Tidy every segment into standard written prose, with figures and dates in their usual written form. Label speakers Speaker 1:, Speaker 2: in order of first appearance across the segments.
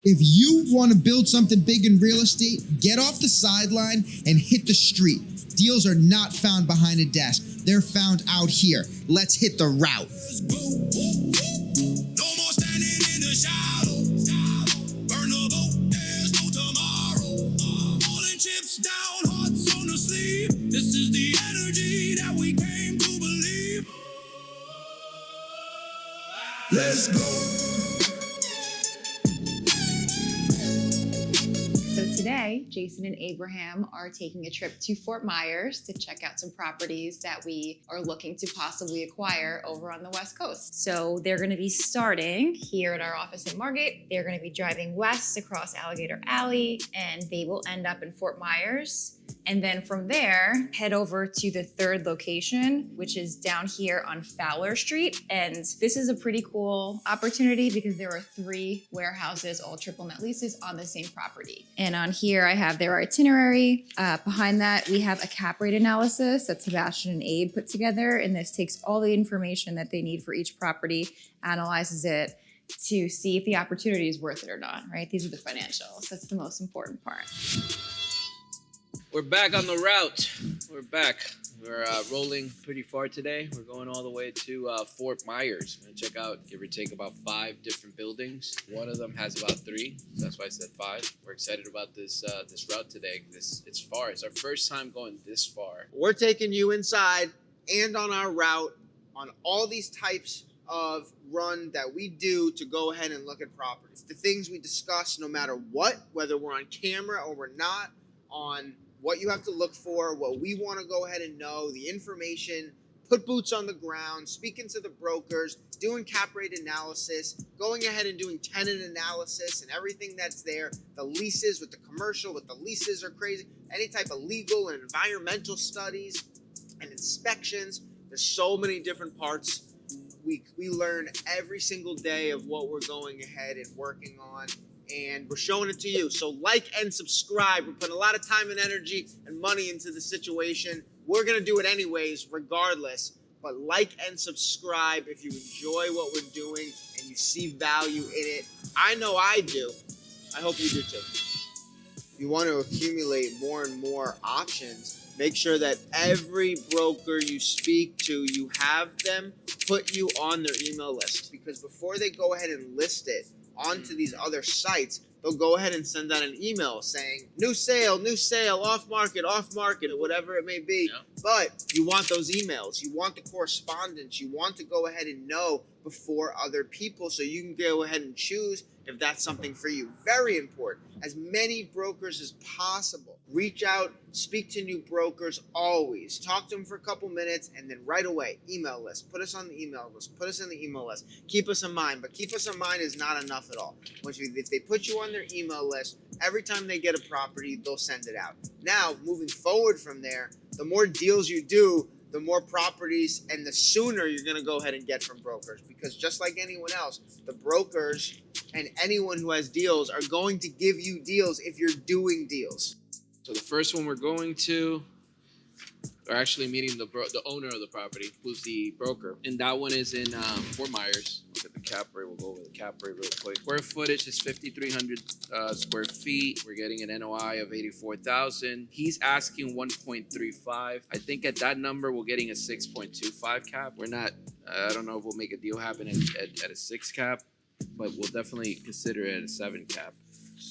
Speaker 1: If you want to build something big in real estate, get off the sideline and hit the street. Deals are not found behind a desk. They're found out here. Let's hit the route.
Speaker 2: No more standing in the shadow. Burn the boat, there's no tomorrow. Rolling chips down, hearts on the sleeve. This is the energy that we came to believe. Let's go.
Speaker 3: So today, Jason and Abraham are taking a trip to Fort Myers to check out some properties that we are looking to possibly acquire over on the West Coast. So they're going to be starting here at our office in Margate. They're going to be driving west across Alligator Alley, and they will end up in Fort Myers. And then from there, head over to the third location, which is down here on Fowler Street. And this is a pretty cool opportunity because there are 3 warehouses, all triple net leases on the same property. And on here, I have their itinerary. Behind that, we have a cap rate analysis that Sebastian and Abe put together. And this takes all the information that they need for each property, analyzes it to see if the opportunity is worth it or not, right? These are the financials. That's the most important part.
Speaker 4: We're back on the route. We're back. We're rolling pretty far today. We're going all the way to Fort Myers. We're gonna check out, give or take, about 5 different buildings. One of them has about 3. So that's why I said 5. We're excited about this route today. It's far. It's our first time going this far.
Speaker 5: We're taking you inside and on our route on all these types of run that we do to go ahead and look at properties. The things we discuss no matter what, whether we're on camera or we're not, on what you have to look for, what we want to go ahead and know, the information, put boots on the ground, speaking to the brokers, doing cap rate analysis, going ahead and doing tenant analysis and everything that's there, the leases with the commercial, with the leases are crazy, any type of legal and environmental studies and inspections. There's so many different parts. We learn every single day of what we're going ahead and working on, and we're showing it to you. So like and subscribe. We're putting a lot of time and energy and money into the situation. We're going to do it anyways, regardless. But like and subscribe if you enjoy what we're doing and you see value in it. I know I do. I hope you do too. If you want to accumulate more and more options, make sure that every broker you speak to, you have them put you on their email list. Because before they go ahead and list it onto these other sites, they'll go ahead and send out an email saying new sale, off market, whatever it may be. Yeah. But you want those emails, you want the correspondence, you want to go ahead and know before other people so you can go ahead and choose if that's something for you. Very important. As many brokers as possible. Reach out, speak to new brokers always. Talk to them for a couple minutes and then right away, email list. Put us on the email list. Put us in the email list. Keep us in mind. But keep us in mind is not enough at all. If they put you on their email list, every time they get a property, they'll send it out. Now, moving forward from there, the more deals you do, the more properties and the sooner you're going to go ahead and get from brokers. Because just like anyone else, the brokers and anyone who has deals are going to give you deals if you're doing deals.
Speaker 4: So the first one we're going to, we're actually meeting the owner of the property, who's the broker. And that one is in Fort Myers. Look at the cap rate. We'll go over the cap rate real quick. Square footage is 5,300 square feet. We're getting an NOI of 84,000. He's asking 1.35. I think at that number, we're getting a 6.25 cap. We're not, I don't know if we'll make a deal happen at a 6 cap, but we'll definitely consider it at a 7 cap.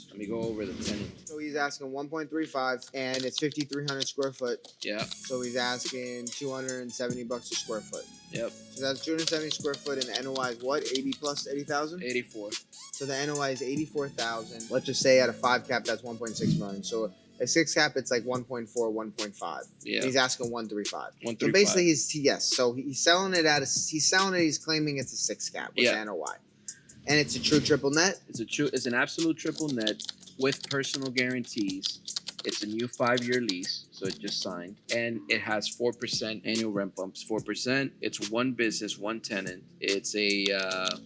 Speaker 4: Let me go over the tenant.
Speaker 5: So he's asking 1.35 and it's 5,300 square foot.
Speaker 4: Yeah.
Speaker 5: So he's asking $270 a square foot.
Speaker 4: Yep.
Speaker 5: So that's 270 square foot and the NOI is what? 80 plus 80,000?
Speaker 4: 84.
Speaker 5: So the NOI is 84,000. Let's just say at a 5 cap, that's 1.6 million. So a 6 cap, it's like 1.4, 1.5.
Speaker 4: Yeah.
Speaker 5: And he's asking 135.
Speaker 4: 135.
Speaker 5: So basically he's selling it he's claiming it's a 6 cap with the NOI. And it's a true triple net?
Speaker 4: It's an absolute triple net with personal guarantees. It's a new 5-year lease, so it just signed, and it has 4% annual rent bumps. 4%. It's one business, one tenant. It's a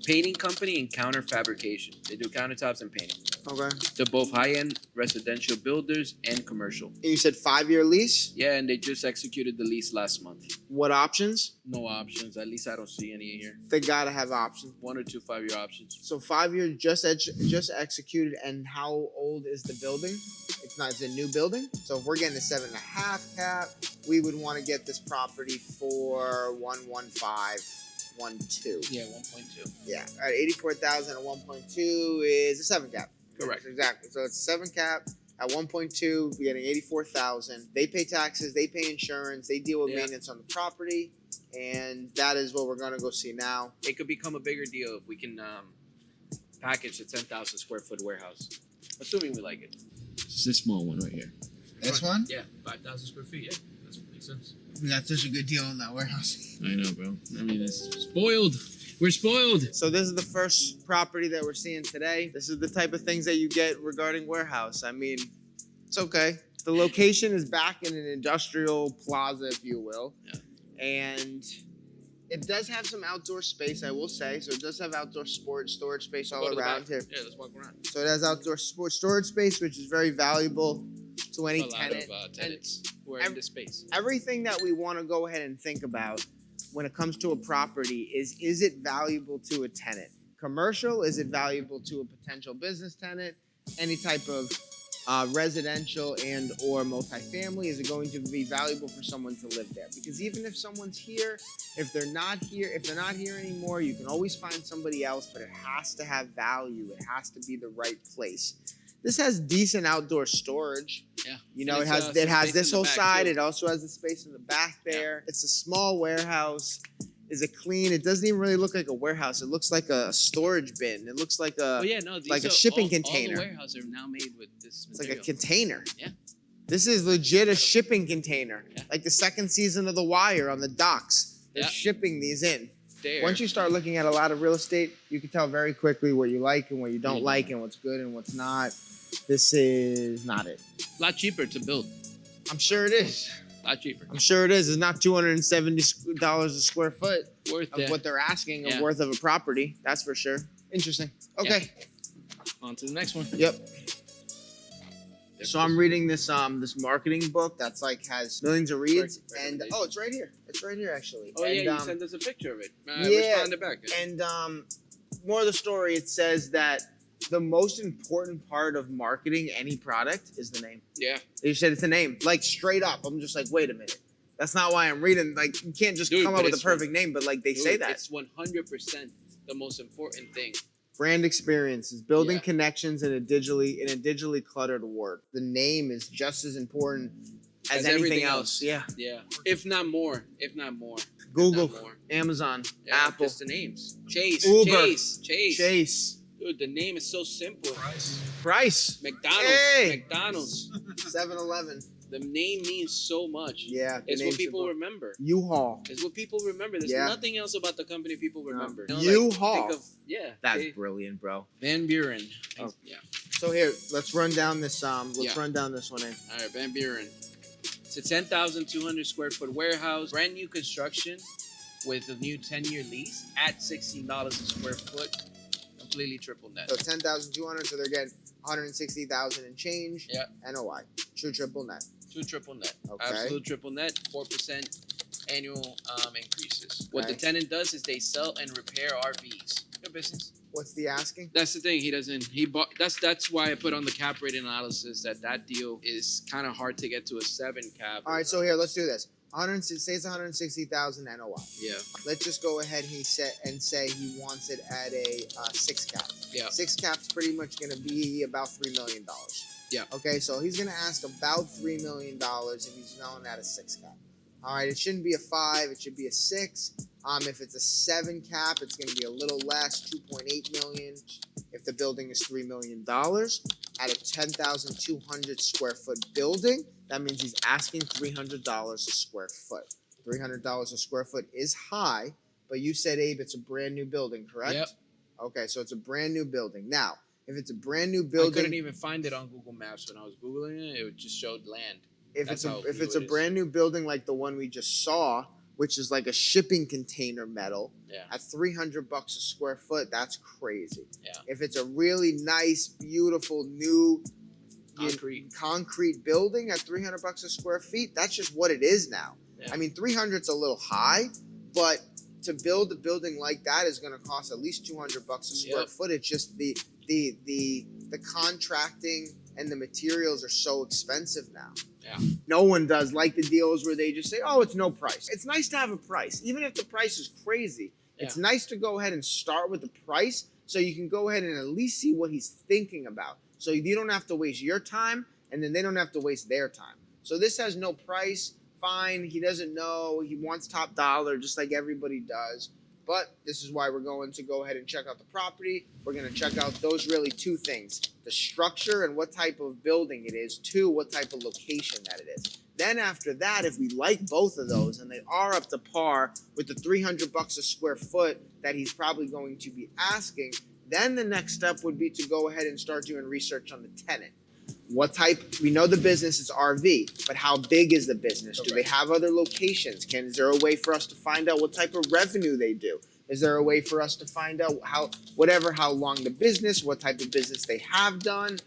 Speaker 4: painting company and counter-fabrication. They do countertops and painting.
Speaker 5: Okay.
Speaker 4: They're both high-end residential builders and commercial.
Speaker 5: You said 5-year lease.
Speaker 4: Yeah, and they just executed the lease last month.
Speaker 5: What options?
Speaker 4: No options. At least I don't see any here.
Speaker 5: They gotta have options.
Speaker 4: 1 or 2 5-year options.
Speaker 5: So 5 years just executed, and how old is the building? It's a new building. So if we're getting a 7.5 cap, we would want to get this property for 115.12.
Speaker 4: Yeah, 1.2.
Speaker 5: Yeah, all right, 84,000 at 1.2 is a 7 cap.
Speaker 4: Correct.
Speaker 5: Exactly. So it's 7 cap at 1.2. We're getting 84,000. They pay taxes. They pay insurance. They deal with maintenance on the property, and that is what we're gonna go see now.
Speaker 4: It could become a bigger deal if we can package the 10,000 square foot warehouse, assuming we like it.
Speaker 6: It's this small one right here.
Speaker 1: This one?
Speaker 4: Yeah, 5,000 square feet. Yeah, that makes sense.
Speaker 5: We got such a good deal on that warehouse.
Speaker 6: I know, bro. I mean, it's spoiled. We're spoiled.
Speaker 5: So this is the first property that we're seeing today. This is the type of things that you get regarding warehouse. I mean, it's okay. The location is back in an industrial plaza, if you will.
Speaker 4: Yeah.
Speaker 5: And it does have some outdoor space, I will say. So it does have outdoor storage space all around here.
Speaker 4: Yeah, let's walk around.
Speaker 5: So it has outdoor storage space, which is very valuable to any
Speaker 4: A lot
Speaker 5: tenant.
Speaker 4: of tenants who are in this space.
Speaker 5: Everything that we want to go ahead and think about when it comes to a property is it valuable to a tenant? Commercial, is it valuable to a potential business tenant? Any type of residential and or multifamily, is it going to be valuable for someone to live there? Because even if someone's here, if they're not here anymore, you can always find somebody else, but it has to have value. It has to be the right place. This has decent outdoor storage.
Speaker 4: Yeah.
Speaker 5: You know,
Speaker 4: And
Speaker 5: it has
Speaker 4: space
Speaker 5: this
Speaker 4: in the
Speaker 5: whole
Speaker 4: back,
Speaker 5: side.
Speaker 4: too.
Speaker 5: It also has the space in the back there. It's a small warehouse. Is it clean? It doesn't even really look like a warehouse. It looks like a storage bin. It looks like a
Speaker 4: These
Speaker 5: like a
Speaker 4: are
Speaker 5: shipping
Speaker 4: all
Speaker 5: container.
Speaker 4: the warehouses are now made with this
Speaker 5: it's like a
Speaker 4: material.
Speaker 5: container.
Speaker 4: Yeah.
Speaker 5: This is legit a shipping container.
Speaker 4: Yeah.
Speaker 5: Like the second season of The Wire on the docks. They're
Speaker 4: Yeah.
Speaker 5: shipping these in.
Speaker 4: There.
Speaker 5: Once you start looking at a lot of real estate, you can tell very quickly what you like and what you don't
Speaker 4: Mhm.
Speaker 5: like and what's good and what's not. This is not it.
Speaker 4: A lot cheaper to build.
Speaker 5: I'm sure it is.
Speaker 4: A lot cheaper.
Speaker 5: I'm sure it is. It's not $270 a square foot
Speaker 4: Worth
Speaker 5: of
Speaker 4: it.
Speaker 5: what they're asking
Speaker 4: Yeah.
Speaker 5: of worth of a property. That's for sure. Interesting. Okay.
Speaker 4: On to the next one.
Speaker 5: Yep. So I'm reading this this marketing book that's like has millions of reads, and oh, it's right here. It's right here actually.
Speaker 4: Oh
Speaker 5: and,
Speaker 4: yeah, you sent us a picture of it.
Speaker 5: yeah,
Speaker 4: Responded back.
Speaker 5: And more of the story, it says that the most important part of marketing any product is the name.
Speaker 4: Yeah.
Speaker 5: They said it's the name, like straight up. I'm just like, wait a minute. That's not why I'm reading. Like, you can't just
Speaker 4: Dude,
Speaker 5: come
Speaker 4: but
Speaker 5: up with a
Speaker 4: it's
Speaker 5: perfect name, but like they say that.
Speaker 4: It's 100% the most important thing.
Speaker 5: Brand experiences, building
Speaker 4: Yeah.
Speaker 5: connections in a digitally cluttered world. The name is just as important as anything
Speaker 4: everything
Speaker 5: else. Yeah.
Speaker 4: Yeah. If not more.
Speaker 5: Google,
Speaker 4: Not more.
Speaker 5: Amazon,
Speaker 4: Yeah,
Speaker 5: Apple,
Speaker 4: Just the names. Chase.
Speaker 5: Uber.
Speaker 4: Chase.
Speaker 5: Chase,
Speaker 4: Dude, the name is so simple.
Speaker 5: Price,
Speaker 4: McDonald's.
Speaker 5: Hey.
Speaker 4: McDonald's.
Speaker 5: 7-Eleven.
Speaker 4: The name means so much.
Speaker 5: Yeah. the
Speaker 4: It's
Speaker 5: name's
Speaker 4: what people
Speaker 5: important.
Speaker 4: remember.
Speaker 5: U-Haul.
Speaker 4: It's what people remember. There's
Speaker 5: Yeah.
Speaker 4: nothing else about the company people remember. You know,
Speaker 5: U-Haul.
Speaker 4: think of, yeah.
Speaker 5: That's
Speaker 4: they-
Speaker 5: brilliant, bro.
Speaker 4: Van Buren.
Speaker 5: Oh.
Speaker 4: Yeah.
Speaker 5: So here, let's run down this. Let's
Speaker 4: Yeah.
Speaker 5: run down this one in.
Speaker 4: All right, Van Buren. It's a 10,200 square foot warehouse, brand new construction with a new 10-year lease at $16 a square foot, completely triple net.
Speaker 5: So 10,200. So they're getting 160,000 and change.
Speaker 4: Yeah.
Speaker 5: NOI. True triple net.
Speaker 4: Two triple net.
Speaker 5: Okay.
Speaker 4: Absolute triple net, 4% annual increases. What the
Speaker 5: Okay.
Speaker 4: tenant does is they sell and repair RVs. Good business.
Speaker 5: What's the asking?
Speaker 4: That's the thing. He bought. That's why I put on the cap rate analysis that deal is kind of hard to get to a 7 cap.
Speaker 5: All right. So here, let's do this. 100. Say it's 160,000 NOI.
Speaker 4: Yeah.
Speaker 5: Let's just go ahead. Say he wants it at a 6 cap.
Speaker 4: Yeah.
Speaker 5: 6 cap's pretty much going to be about $3 million.
Speaker 4: Yeah.
Speaker 5: Okay. So he's going to ask about $3 million if he's known at a 6 cap. All right. It shouldn't be a 5. It should be a 6. If it's a 7 cap, it's going to be a little less, 2.8 million. If the building is $3 million at a 10,200 square foot building, that means he's asking $300 a square foot. $300 a square foot is high, but you said, Abe, it's a brand new building, correct?
Speaker 4: Yep.
Speaker 5: Okay, so it's a brand new building. Now, If it's a brand new
Speaker 4: I
Speaker 5: building,
Speaker 4: couldn't even find it on Google Maps when I was Googling it. It just showed land.
Speaker 5: if
Speaker 4: That's
Speaker 5: it's
Speaker 4: how
Speaker 5: if
Speaker 4: new
Speaker 5: it's a
Speaker 4: it is.
Speaker 5: brand new building like the one we just saw, which is like a shipping container metal,
Speaker 4: Yeah.
Speaker 5: at $300 a square foot, that's crazy.
Speaker 4: Yeah.
Speaker 5: If it's a really nice, beautiful new concrete building at $300 a square feet, that's just what it is now.
Speaker 4: Yeah.
Speaker 5: I mean, 300's a little high, but to build a building like that is going to cost at least $200 a square
Speaker 4: Yep.
Speaker 5: foot. It's just the contracting and the materials are so expensive now.
Speaker 4: Yeah.
Speaker 5: No one does like the deals where they just say, "Oh, it's no price." It's nice to have a price, even if the price is crazy. It's nice to go ahead and start with the price, so you can go ahead and at least see what he's thinking about. So you don't have to waste your time, and then they don't have to waste their time. So this has no price. Fine, he doesn't know. He wants top dollar, just like everybody does. But this is why we're going to go ahead and check out the property. We're going to check out those really two things: the structure and what type of building it is. Two, what type of location that it is. Then after that, if we like both of those and they are up to par with the $300 a square foot that he's probably going to be asking, then the next step would be to go ahead and start doing research on the tenant. What type? We know the business is RV, but how big is the business? Do they have other locations? Is there a way for us to find out what type of revenue they do? Is there a way for us to find out how long the business, what type of business they have done,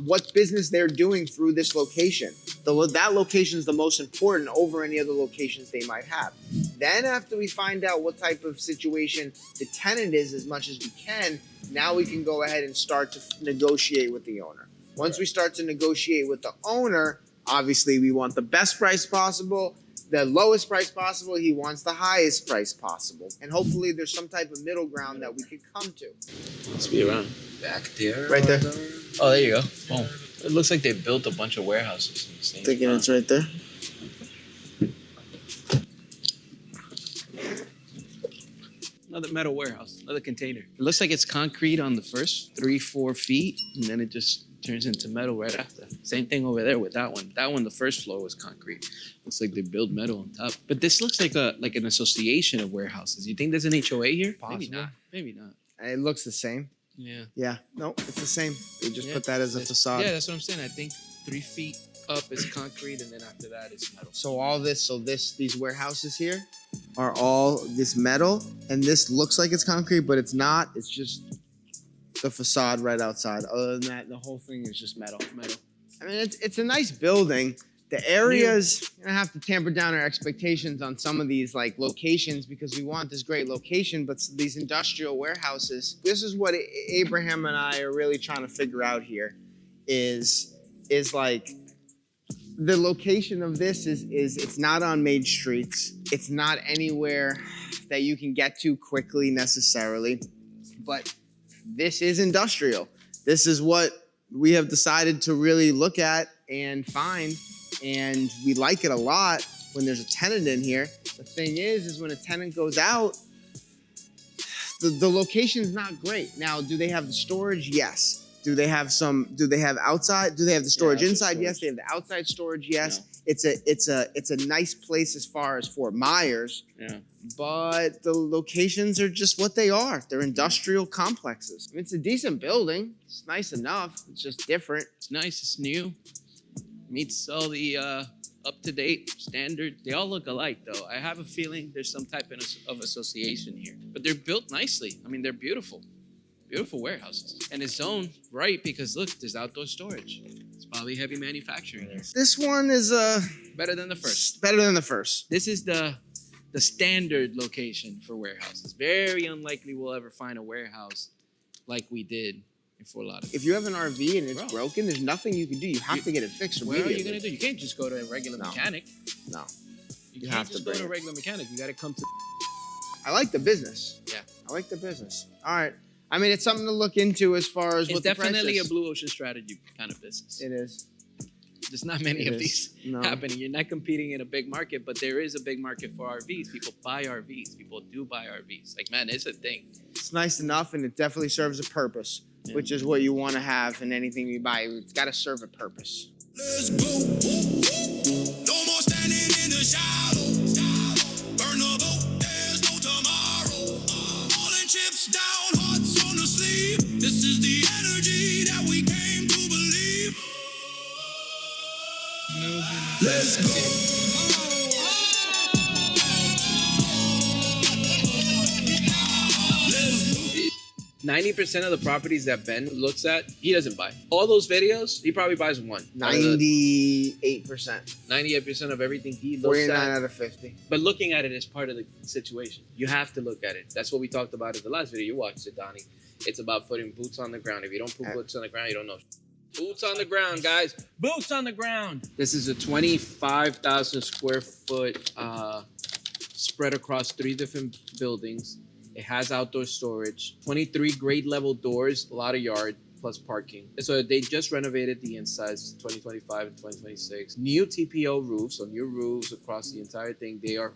Speaker 5: what business they're doing through this location? That location is the most important over any other locations they might have. Then after we find out what type of situation the tenant is as much as we can, now we can go ahead and start to negotiate with the owner. Once we start to negotiate with the owner, obviously we want the best price possible, the lowest price possible. He wants the highest price possible. And hopefully there's some type of middle ground that we could come to.
Speaker 4: Let's be around. Back there.
Speaker 5: Right there.
Speaker 4: Oh, there you go. Boom. It looks like they built a bunch of warehouses in the same
Speaker 5: Thinking
Speaker 4: spot.
Speaker 5: it's right there.
Speaker 4: Another metal warehouse, another container. It looks like it's concrete on the first 3-4 feet, and then it just turns into metal right after. Same thing over there with that one. That one, the first floor was concrete. Looks like they built metal on top. But this looks like an association of warehouses. You think there's an HOA here? Maybe
Speaker 5: Possible.
Speaker 4: not. Maybe not.
Speaker 5: And it looks the same.
Speaker 4: Yeah.
Speaker 5: Yeah. No, it's the same. They just
Speaker 4: Yeah.
Speaker 5: put that as a facade.
Speaker 4: Yeah, that's what I'm saying. I think 3 feet up is concrete, and then after that it's metal.
Speaker 5: So these warehouses here are all this metal, and this looks like it's concrete, but it's not. It's just the facade right outside. Other than that, the whole thing is just metal. I mean, it's a nice building. The areas, gonna have to tamper down our expectations on some of these like locations because we want this great location, but these industrial warehouses. This is what Abraham and I are really trying to figure out here, is like the location of this is it's not on main streets. It's not anywhere that you can get to quickly necessarily, but this is industrial. This is what we have decided to really look at and find, and we like it a lot when there's a tenant in here. The thing is when a tenant goes out, the location's not great. Now, do they have the storage? Yes. Do they have outside? Do they have the storage inside?
Speaker 4: storage.
Speaker 5: Yes. They have the outside storage. Yes.
Speaker 4: No.
Speaker 5: It's a nice place as far as Fort Myers.
Speaker 4: Yeah.
Speaker 5: But the locations are just what they are. They're industrial complexes. I mean, it's a decent building. It's nice enough. It's just different.
Speaker 4: It's nice. It's new. Meets all the up-to-date standard. They all look alike, though. I have a feeling there's some type of association here. But they're built nicely. I mean, they're beautiful. Beautiful warehouses. And it's zoned right because, look, there's outdoor storage. It's probably heavy manufacturing here.
Speaker 5: This one is
Speaker 4: Better than the first.
Speaker 5: better than the first.
Speaker 4: This is the standard location for warehouses. Very unlikely we'll ever find a warehouse like we did in Fort Lauderdale.
Speaker 5: If you have an RV and it's
Speaker 4: Bro.
Speaker 5: broken, there's nothing you can do. You have to get it fixed
Speaker 4: What are
Speaker 5: immediately.
Speaker 4: you going to do? You can't just go to a regular
Speaker 5: No.
Speaker 4: mechanic.
Speaker 5: No.
Speaker 4: You
Speaker 5: You
Speaker 4: can't
Speaker 5: have to
Speaker 4: just go
Speaker 5: bring
Speaker 4: to a
Speaker 5: it.
Speaker 4: regular mechanic. You got to come to...
Speaker 5: I like the business.
Speaker 4: Yeah.
Speaker 5: I like the business. All right. I mean, it's something to look into as far as
Speaker 4: It's
Speaker 5: what the price
Speaker 4: definitely a
Speaker 5: is.
Speaker 4: blue ocean strategy kind of business.
Speaker 5: It is.
Speaker 4: There's not many
Speaker 5: It
Speaker 4: of
Speaker 5: is.
Speaker 4: these
Speaker 5: No.
Speaker 4: happening. You're not competing in a big market, but there is a big market for RVs. People buy RVs. People do buy RVs. Like, man, it's a thing.
Speaker 5: It's nice enough, and it definitely serves a purpose,
Speaker 4: Yeah.
Speaker 5: which is what you want to have in anything you buy. It's got to serve a purpose.
Speaker 2: Let's go. No more standing in the shallow. Burn the boat, there's no tomorrow. Falling chips down, hearts on the sleeve. This is the Let's go.
Speaker 4: 90% of the properties that Ben looks at, he doesn't buy. All those videos, he probably buys one.
Speaker 5: 98%.
Speaker 4: 98% of everything he looks
Speaker 5: 49
Speaker 4: at.
Speaker 5: out of 50.
Speaker 4: But looking at it is part of the situation. You have to look at it. That's what we talked about in the last video. You watched it, Donnie. It's about putting boots on the ground. If you don't put boots on the ground, you don't know. Boots on the ground, guys. Boots on the ground. This is a 25,000 square foot spread across 3 different buildings. It has outdoor storage, 23 grade level doors, a lot of yard, plus parking. So they just renovated the insides 2025 and 2026. New TPO roofs, so new roofs across the entire thing. They are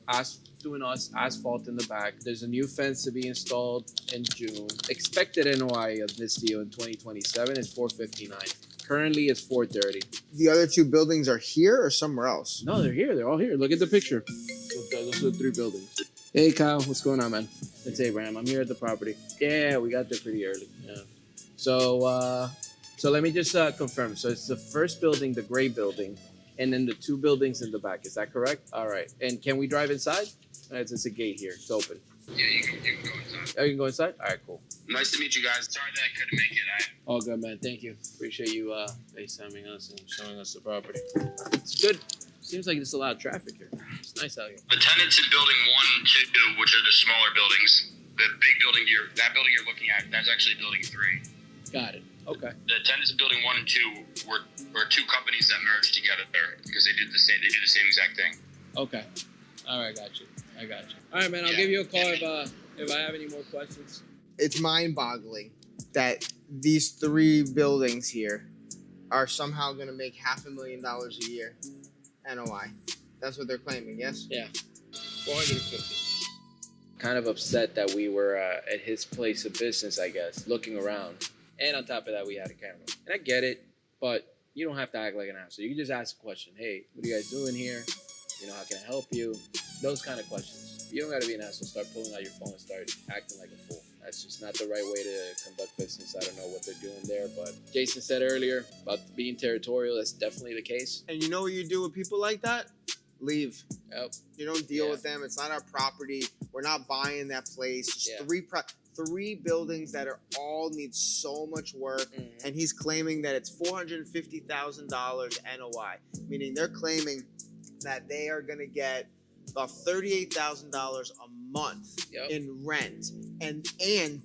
Speaker 4: doing us asphalt in the back. There's a new fence to be installed in June. Expected NOI of this deal in 2027 is 459. Currently it's 430.
Speaker 5: The other 2 buildings are here or somewhere else?
Speaker 4: No, they're here. They're all here. Look at the picture. Those are the 3 buildings. Hey, Kyle. What's going on, man? It's Abraham. I'm here at the property. Yeah, we got there pretty early. Yeah. So let me just confirm. So it's the first building, the gray building, and then the 2 buildings in the back. Is that correct? All right. And can we drive inside? It's a gate here. It's open.
Speaker 7: Yeah, you can go inside.
Speaker 4: Oh, you can go inside? All right, cool.
Speaker 7: Nice to meet you guys. Sorry that I couldn't make it.
Speaker 4: All good, man. Thank you. Appreciate you FaceTiming us and showing us the property. It's good. Seems like there's a lot of traffic here. It's nice out here.
Speaker 7: The tenants in building 1 and 2, which are the smaller buildings, the big building that building you're looking at, that's actually building 3.
Speaker 4: Got it. Okay.
Speaker 7: The tenants in building 1 and 2 were 2 companies that merged together because they do the same exact thing.
Speaker 4: Okay. All right, got you. I got you. All right, man. I'll give you a call if I have any more questions.
Speaker 5: It's mind-boggling that these 3 buildings here are somehow going to make $500,000 a year NOI. That's what they're claiming, yes?
Speaker 4: Yeah. 450. Kind of upset that we were at his place of business, I guess, looking around. And on top of that, we had a camera. And I get it, but you don't have to act like an asshole. You can just ask a question. Hey, what are you guys doing here? You know, how can I help you? Those kind of questions. You don't got to be an asshole. Start pulling out your phone and start acting like a fool. That's just not the right way to conduct business. I don't know what they're doing there, but Jason said earlier about being territorial. That's definitely the case.
Speaker 5: And you know what you do with people like that? Leave.
Speaker 4: Yep.
Speaker 5: You don't deal with them. It's not our property. We're not buying that place. Just
Speaker 4: Yeah.
Speaker 5: 3 buildings that are all need so much work, and he's claiming that it's $450,000 NOI, meaning they're claiming that they are going to get about $38,000 a month in rent, and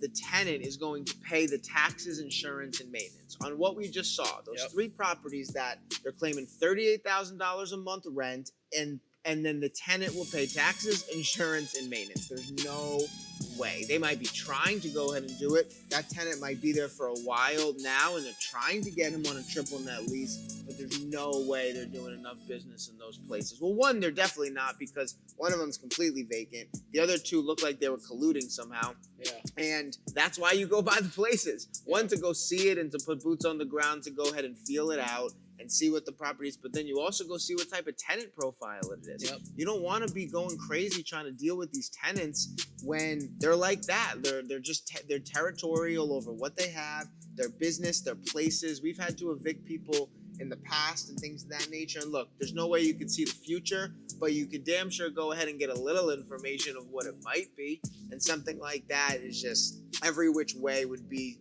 Speaker 5: the tenant is going to pay the taxes, insurance, and maintenance on what we just saw. Those 3 properties that they're claiming $38,000 a month rent, and then the tenant will pay taxes, insurance, and maintenance. There's no way. They might be trying to go ahead and do it. That tenant might be there for a while now, and they're trying to get him on a triple net lease, but there's no way they're doing enough business in those places. Well, one, they're definitely not, because one of them's completely vacant. The other 2 look like they were colluding somehow.
Speaker 4: Yeah.
Speaker 5: And that's why you go by the places. One, to go see it and to put boots on the ground, to go ahead and feel it out and see what the property is, but then you also go see what type of tenant profile it is.
Speaker 4: Yep.
Speaker 5: You don't want to be going crazy trying to deal with these tenants when they're like that. They're territorial over what they have, their business, their places. We've had to evict people in the past and things of that nature. And look, there's no way you can see the future, but you could damn sure go ahead and get a little information of what it might be. And something like that is just every which way would be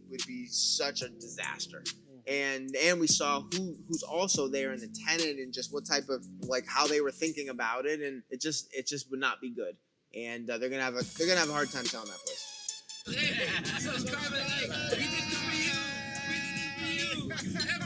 Speaker 5: such a disaster. And we saw who's also there in the tenant and just what type of, like, how they were thinking about it, and it just would not be good. And they're gonna have a hard time selling that place.
Speaker 2: Yeah, subscribe and like. We did it for you. We did it for you.